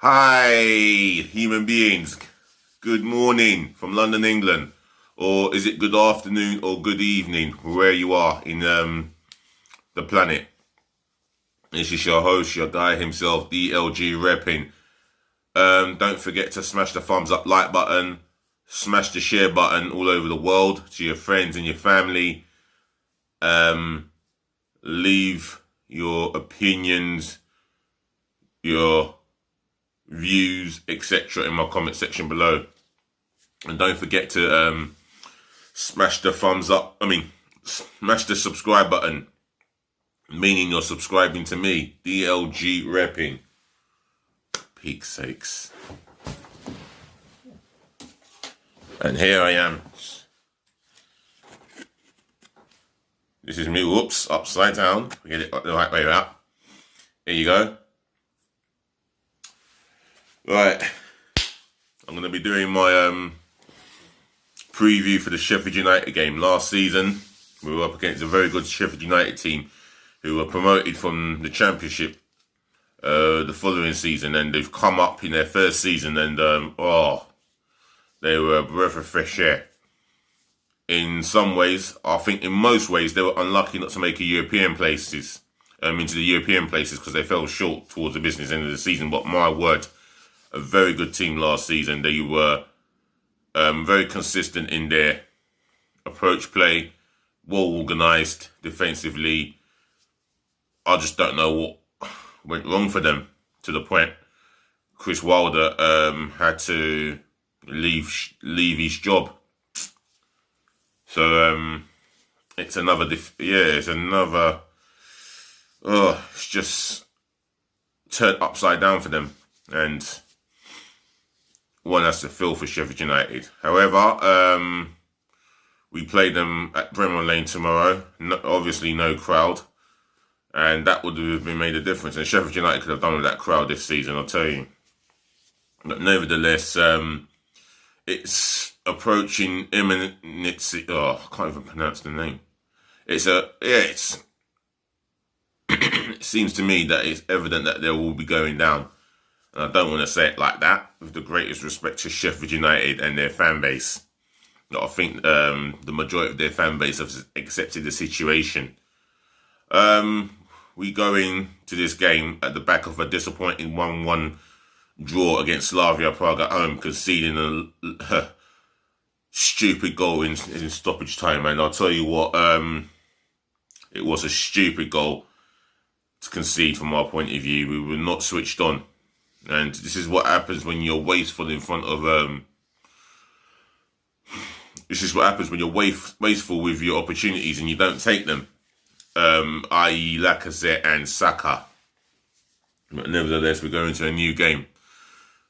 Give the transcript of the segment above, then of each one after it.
Hi, human beings. Good morning from London, England. Or is it good afternoon or good evening, where you are in the planet? This is your host, your guy himself, DLG Reppin. Don't forget to smash the thumbs up like button, smash the share button all over the world to your friends and your family. Leave your opinions, your views, etc. in my comment section below. And don't forget to smash the thumbs up. Smash the subscribe button, meaning you're subscribing to me, DLG Reppin. Peak sakes. And here I am. This is me. Whoops, upside down. Get it the right way up. Here you go. Right, I'm going to be doing my preview for the Sheffield United game. Last season, we were up against a very good Sheffield United team who were promoted from the Championship the following season, and they've come up in their first season, and they were a breath of fresh air. In some ways, I think in most ways, they were unlucky not to make into the European places because they fell short towards the business end of the season. But my word, a very good team last season. They were very consistent in their approach play, well organised defensively. I just don't know what went wrong for them to the point Chris Wilder had to leave his job. So it's just turned upside down for them, and one has to feel for Sheffield United. However, we play them at Bramall Lane tomorrow. Obviously, no crowd, and that would have been made a difference. And Sheffield United could have done with that crowd this season, I'll tell you. But nevertheless, it's approaching imminency. I can't even pronounce the name. It seems to me that it's evident that they will be going down. And I don't want to say it like that, with the greatest respect to Sheffield United and their fan base. I think the majority of their fan base have accepted the situation. We go into this game at the back of a disappointing 1-1 draw against Slavia Prague at home, conceding a stupid goal in stoppage time. And I'll tell you what, it was a stupid goal to concede from our point of view. We were not switched on. And this is what happens when you're wasteful in front of this is what happens when you're wasteful with your opportunities and you don't take them, i.e. Lacazette and Saka. But nevertheless, we're going to a new game.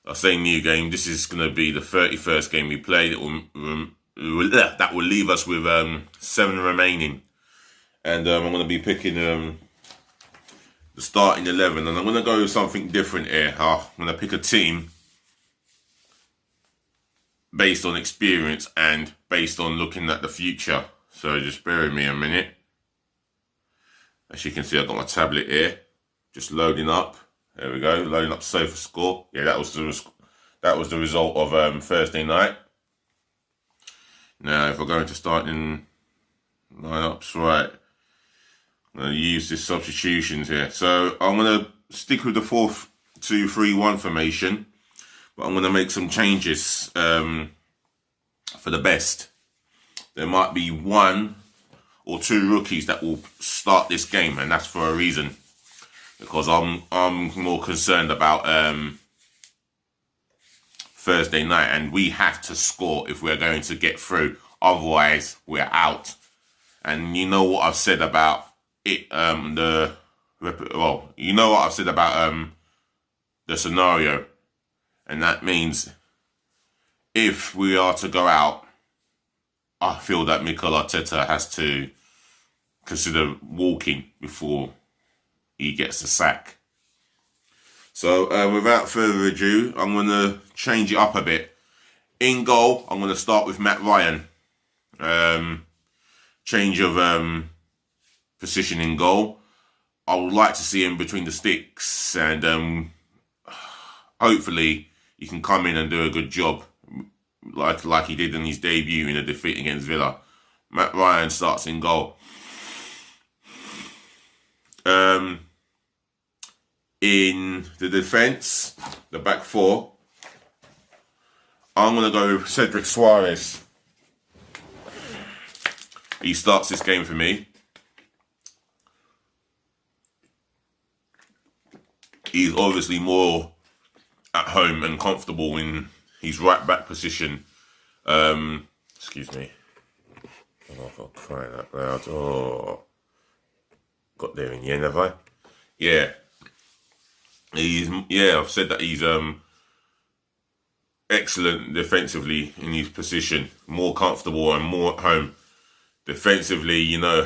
I say new game. This is going to be the 31st game we play. That will leave us with 7 remaining, and I'm going to be picking the starting 11, and I'm going to go with something different here. I'm going to pick a team based on experience and based on looking at the future. So just bear with me a minute. As you can see, I've got my tablet here, just loading up. There we go, loading up SofaScore. Yeah, that was the result of Thursday night. Now, if we're going to start in lineups, right, I'm going to use the substitutions here. So I'm going to stick with the 4-2-3-1 formation, but I'm going to make some changes for the best. There might be 1 or 2 rookies that will start this game, and that's for a reason. Because I'm more concerned about Thursday night, and we have to score if we're going to get through. Otherwise, we're out. And you know what I've said about it. You know what I've said about the scenario, and that means if we are to go out, I feel that Mikel Arteta has to consider walking before he gets the sack. So without further ado, I'm going to change it up a bit. In goal, I'm going to start with Matt Ryan. Change of position in goal. I would like to see him between the sticks, and hopefully he can come in and do a good job, like he did in his debut in a defeat against Villa. Matt Ryan starts in goal. In the defence, the back four, I'm going to go with Cedric Suarez. He starts this game for me. He's obviously more at home and comfortable in his right back position. Excuse me. Oh, for crying out loud. Oh. Got there in the end, have I? Yeah. I've said that he's excellent defensively in his position. More comfortable and more at home. Defensively, you know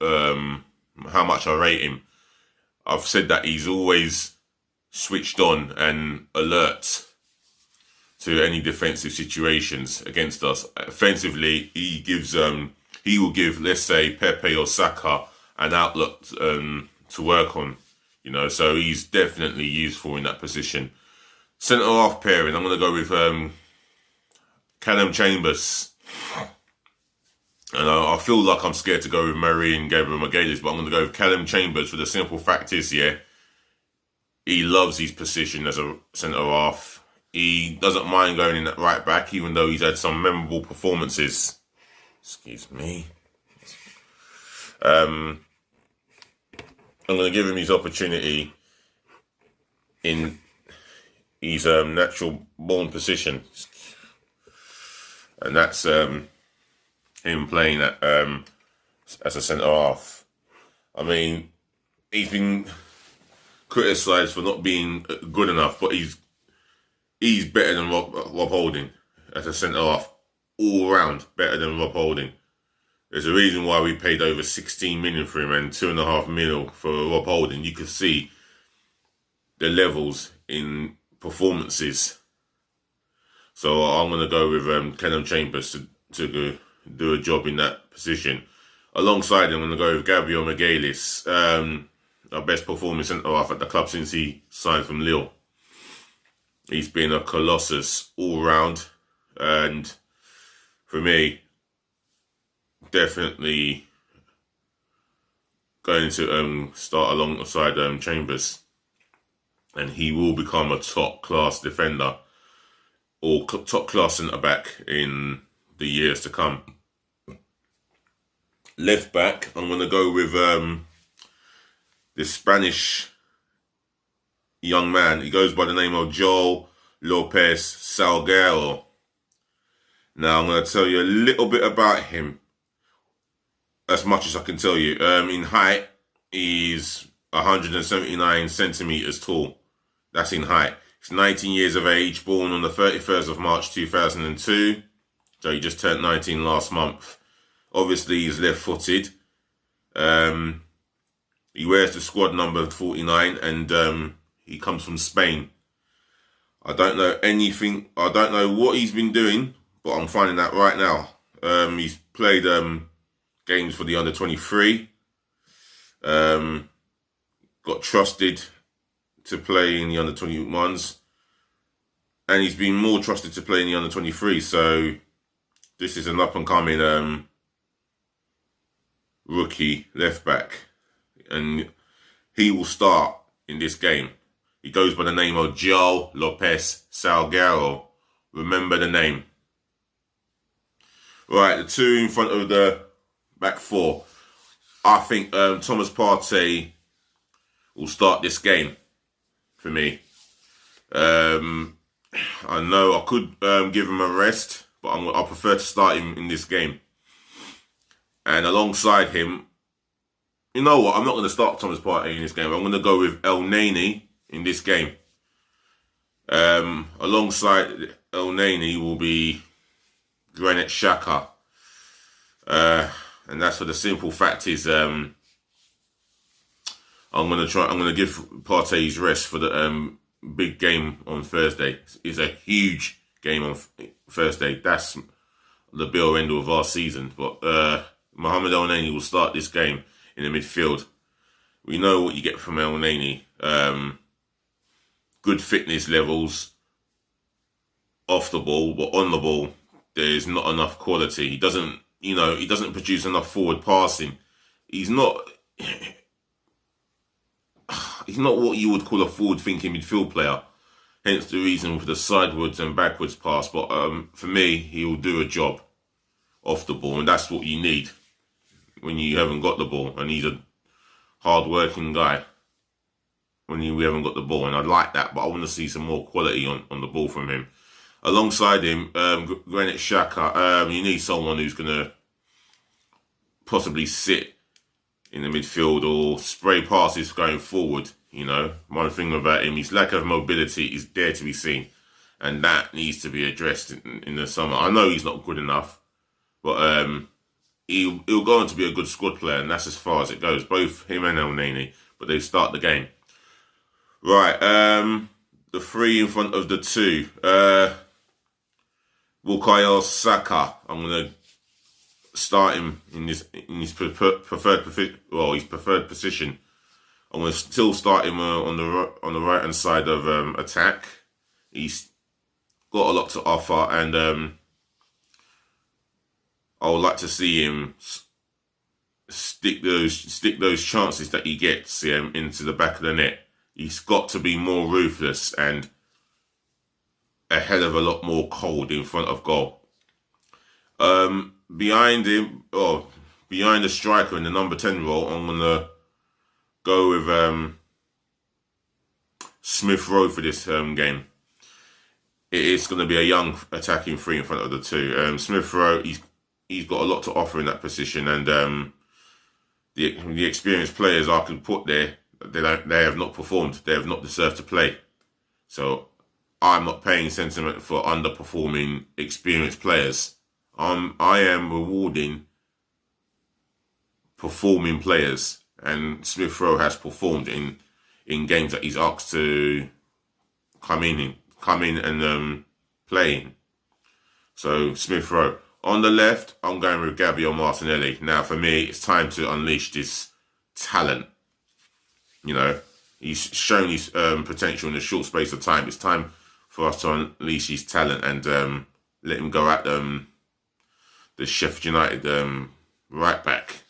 how much I rate him. I've said that he's always switched on and alert to any defensive situations against us. Offensively, he will give, let's say, Pepe or Saka an outlook to work on, you know. So he's definitely useful in that position. Centre half pairing, I'm going to go with Callum Chambers. And I feel like I'm scared to go with Murray and Gabriel Magalhaes, but I'm going to go with Callum Chambers for the simple fact is, he loves his position as a centre half. He doesn't mind going in at right back, even though he's had some memorable performances. Excuse me. I'm going to give him his opportunity in his natural born position. And that's him playing at, as a centre half. I mean, he's been criticised for not being good enough, but he's better than Rob Holding as a centre half. All round better than Rob Holding. There's a reason why we paid over 16 million for him and 2.5 million for Rob Holding. You could see the levels in performances. So I'm going to go with Callum Chambers to do a job in that position. Alongside him, I'm going to go with Gabriel Magalhaes, our best performing centre-half at the club since he signed from Lille. He's been a colossus all round, and for me, definitely going to start alongside Chambers, and he will become a top-class defender or top-class centre-back in the years to come. Left back, I'm going to go with this Spanish young man. He goes by the name of Joel Lopez Salguero. Now, I'm going to tell you a little bit about him, as much as I can tell you. In height, he's 179 centimetres tall. That's in height. He's 19 years of age, born on the 31st of March 2002. So he just turned 19 last month. Obviously, he's left-footed. He wears the squad number 49, and he comes from Spain. I don't know anything. I don't know what he's been doing, but I'm finding out right now. He's played games for the under-23. Got trusted to play in the under-21s. And he's been more trusted to play in the under-23. So this is an up-and-coming rookie left-back. And he will start in this game. He goes by the name of Joel Lopez Salguero. Remember the name. Right, the two in front of the back four. I think Thomas Partey will start this game for me. I know I could give him a rest, but I prefer to start him in this game. And alongside him, you know what? I'm not going to start Thomas Partey in this game. I'm going to go with El Neni in this game. Alongside El Neni will be Granit Xhaka. And that's for the simple fact is I'm going to give Partey his rest for the big game on Thursday. It's a huge game on Thursday. That's the be-all end-all of our season. But Mohamed El Neni will start this game in the midfield. We know what you get from El Neni. good fitness levels off the ball, but on the ball, there's not enough quality. He doesn't, he doesn't produce enough forward passing. He's not what you would call a forward-thinking midfield player. Hence the reason for the sidewards and backwards pass. But for me, he will do a job off the ball, and that's what you need when you haven't got the ball. And he's a hard-working guy when we haven't got the ball, and I like that. But I want to see some more quality on the ball from him. Alongside him, Granit Xhaka, you need someone who's going to possibly sit in the midfield or spray passes going forward. One thing about him, his lack of mobility is there to be seen, and that needs to be addressed in the summer. I know he's not good enough, but he'll go on to be a good squad player, and that's as far as it goes. Both him and El Neni, but they start the game. Right, the three in front of the two. Bukayo Saka, I'm gonna start him in his preferred position. I'm gonna still start him on the right hand side of attack. He's got a lot to offer, and I would like to see him stick those chances that he gets into the back of the net. He's got to be more ruthless and a hell of a lot more cold in front of goal. Behind him, behind the striker in the number 10 role, I'm going to go with Smith Rowe for this game. It is going to be a young attacking three in front of the two. Smith Rowe, he's got a lot to offer in that position, and the experienced players I can put there, they have not performed. They have not deserved to play. So I'm not paying sentiment for underperforming experienced players. I am rewarding performing players, and Smith Rowe has performed in games that he's asked to come in and play in. So Smith Rowe. On the left, I'm going with Gabriel Martinelli. Now, for me, it's time to unleash this talent. He's shown his potential in a short space of time. It's time for us to unleash his talent and let him go at the Sheffield United right back.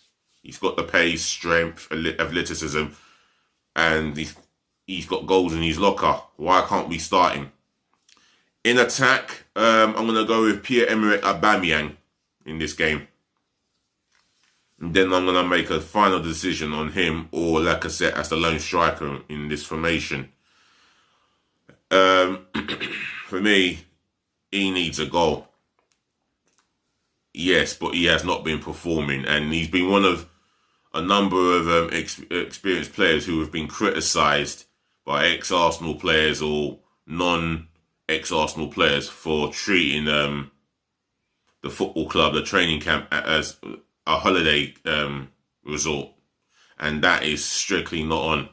He's got the pace, strength, athleticism, and he's got goals in his locker. Why can't we start him? In attack, I'm going to go with Pierre-Emerick Aubameyang in this game. And then I'm going to make a final decision on him or Lacazette as the lone striker in this formation. For me, he needs a goal. Yes, but he has not been performing, and he's been one of a number of experienced players who have been criticised by ex-Arsenal players or non-ex-Arsenal players for treating the football club, the training camp, as a holiday resort, and that is strictly not on.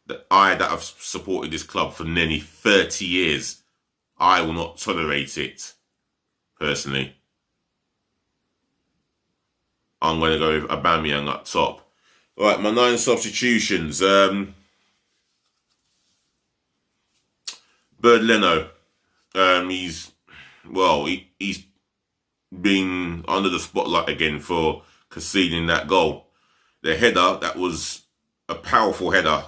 That have supported this club for nearly 30 years, I will not tolerate it. Personally, I'm going to go with Aubameyang up top. Right, my 9 substitutions. Bird Leno. He's been under the spotlight again for conceding that goal. The header, that was a powerful header.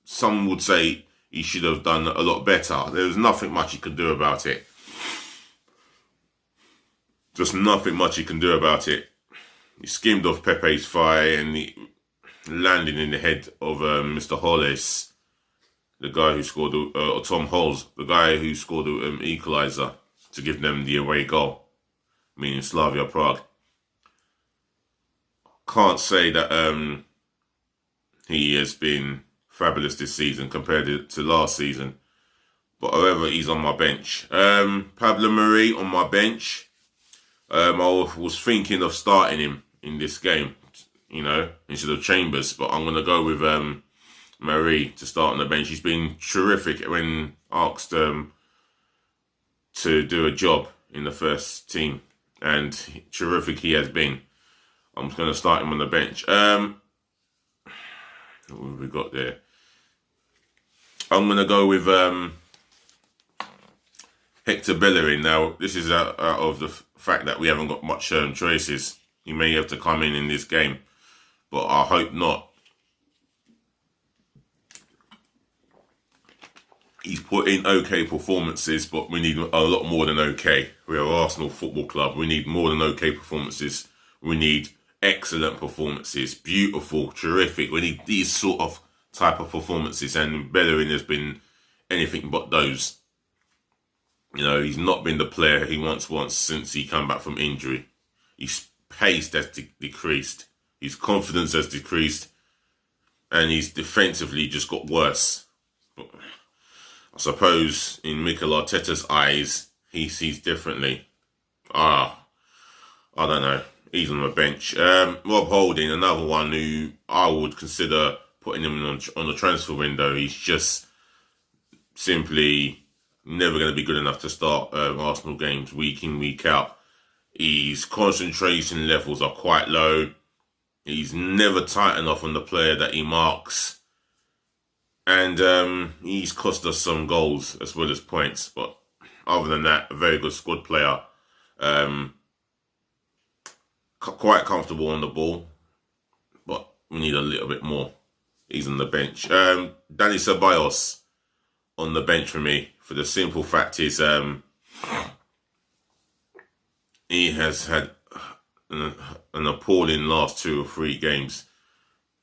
Some would say he should have done a lot better. There was nothing much he could do about it. Just nothing much he can do about it. He skimmed off Pepe's thigh and he landed in the head of Mr. Hollis, the guy who scored, or Tom Holes, the guy who scored the equaliser to give them the away goal, meaning Slavia Prague. Can't say that he has been fabulous this season compared to last season, but however, he's on my bench. Pablo Mari on my bench. I was thinking of starting him in this game, instead of Chambers, but I'm going to go with Mari to start on the bench. He's been terrific when asked to do a job in the first team, and terrific he has been. I'm just going to start him on the bench. What have we got there? I'm going to go with Hector Bellerin. Now, this is out of the fact that we haven't got much choices. He may have to come in this game, but I hope not. He's put in okay performances, but we need a lot more than okay. We're Arsenal Football Club. We need more than okay performances. We need excellent performances, beautiful, terrific. We need these sort of type of performances, and Bellerin has been anything but those. You know, he's not been the player he once was since he came back from injury. His pace has decreased. His confidence has decreased. And he's defensively just got worse. But I suppose in Mikel Arteta's eyes, he sees differently. I don't know. He's on the bench. Rob Holding, another one who I would consider putting him on the transfer window. He's just simply never going to be good enough to start Arsenal games week in, week out. His concentration levels are quite low. He's never tight enough on the player that he marks. And he's cost us some goals as well as points. But other than that, a very good squad player. Quite comfortable on the ball. But we need a little bit more. He's on the bench. Dani Ceballos on the bench for me. For the simple fact is, he has had an appalling last 2 or 3 games.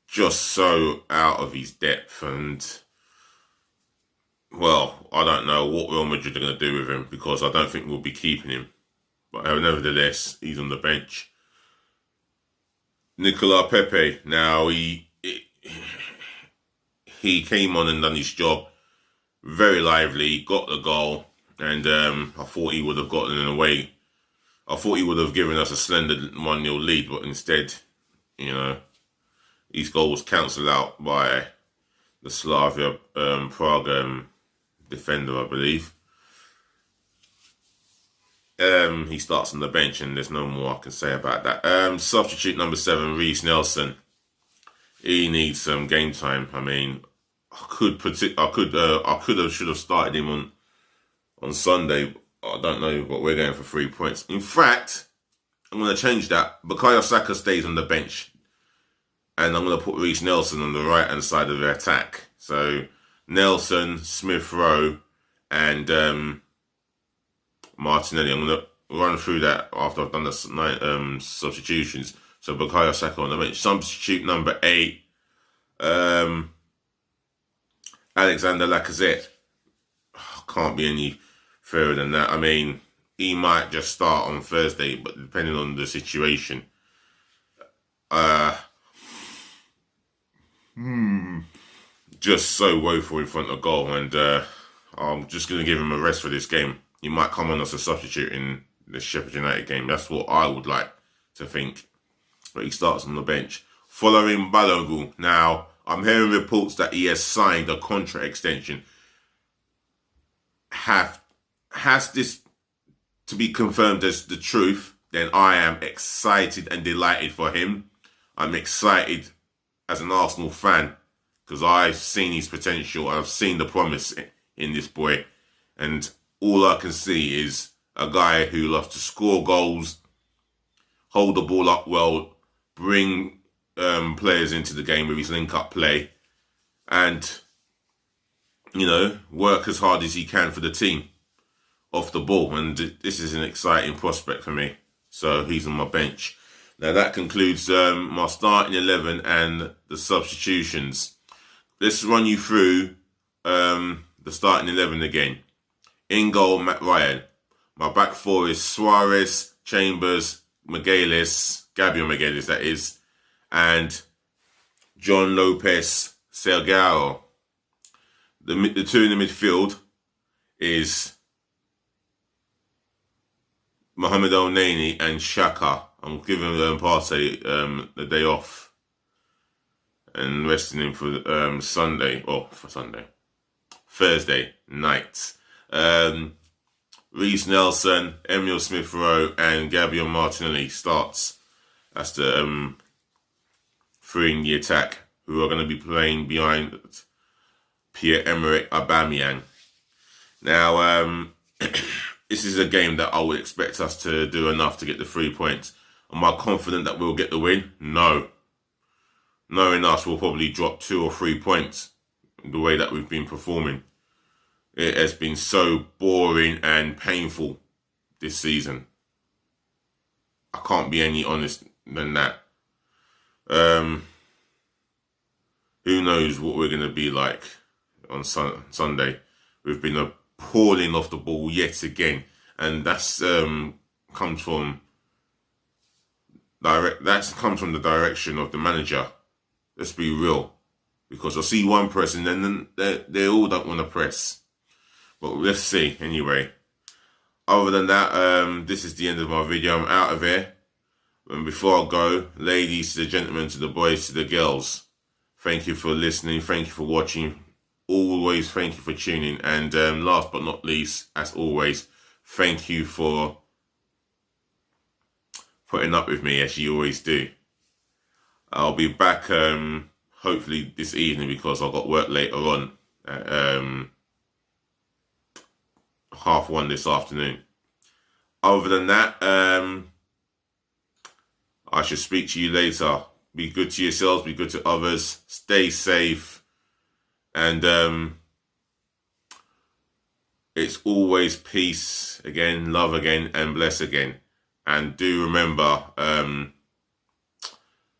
Just so out of his depth. And, well, I don't know what Real Madrid are going to do with him, because I don't think we'll be keeping him. But nevertheless, he's on the bench. Nicolas Pepe. Now, he came on and done his job. Very lively, got the goal, and I thought he would have gotten it away. I thought he would have given us a slender 1-0 lead, but instead, you know, his goal was cancelled out by the Slavia Prague defender, I believe. He starts on the bench, and there's no more I can say about that. Substitute number 7, Reiss Nelson. He needs some game time. I mean, should have started him on Sunday. I don't know, but we're going for 3 points. In fact, I'm going to change that. Bukayo Saka stays on the bench, and I'm going to put Reiss Nelson on the right-hand side of the attack. So Nelson, Smith Rowe, and Martinelli. I'm going to run through that after I've done the substitutions. So Bukayo Saka on the bench. Substitute number 8. Alexander Lacazette. Can't be any fairer than that. I mean, he might just start on Thursday, but depending on the situation. Just so woeful in front of goal, and I'm just going to give him a rest for this game. He might come on as a substitute in the Sheffield United game. That's what I would like to think. But he starts on the bench. Following Balogun. Now, I'm hearing reports that he has signed a contract extension. Has this to be confirmed as the truth, then I am excited and delighted for him. I'm excited as an Arsenal fan, because I've seen his potential. I've seen the promise in this boy. And all I can see is a guy who loves to score goals, hold the ball up well, bring players into the game with his link-up play, and, you know, work as hard as he can for the team off the ball. And this is an exciting prospect for me. So he's on my bench. Now that concludes my starting 11 and the substitutions. Let's run you through the starting 11 again. In goal, Matt Ryan. My back 4 is Suarez, Chambers, Gabriel Magalhaes, that is, and John Lopez Sergio. The 2 in the midfield is Mohamed El-Neni and Xhaka. I'm giving Partey the day off and resting him for Thursday night. Reiss Nelson, Emile Smith Rowe, and Gabriel Martinelli starts as the 3 in the attack, who are going to be playing behind Pierre-Emerick Aubameyang. Now, this is a game that I would expect us to do enough to get the 3 points. Am I confident that we'll get the win? No. Knowing us, we'll probably drop 2 or 3 points the way that we've been performing. It has been so boring and painful this season. I can't be any honest than that. Who knows what we're going to be like on Sunday. We've been appalling off the ball yet again. And that's comes from the direction of the manager. Let's be real. Because I see one person and then they all don't want to press. But let's see anyway. Other than that, this is the end of my video. I'm out of here. And before I go, ladies to the gentlemen, to the boys, to the girls, thank you for listening. Thank you for watching. Always thank you for tuning. And last but not least, as always, thank you for putting up with me as you always do. I'll be back hopefully this evening because I've got work later on at 1:30 this afternoon. Other than that, I shall speak to you later. Be good to yourselves, be good to others, stay safe, and it's always peace again, love again, and bless again. And do remember,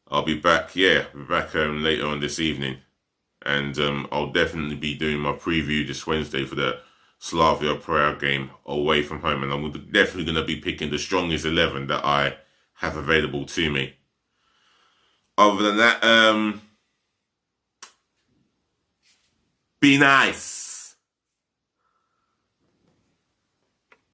I'll be back, later on this evening. And I'll definitely be doing my preview this Wednesday for the Slavia Prague game away from home. And I'm definitely going to be picking the strongest 11 that I have available to me. Other than that, be nice.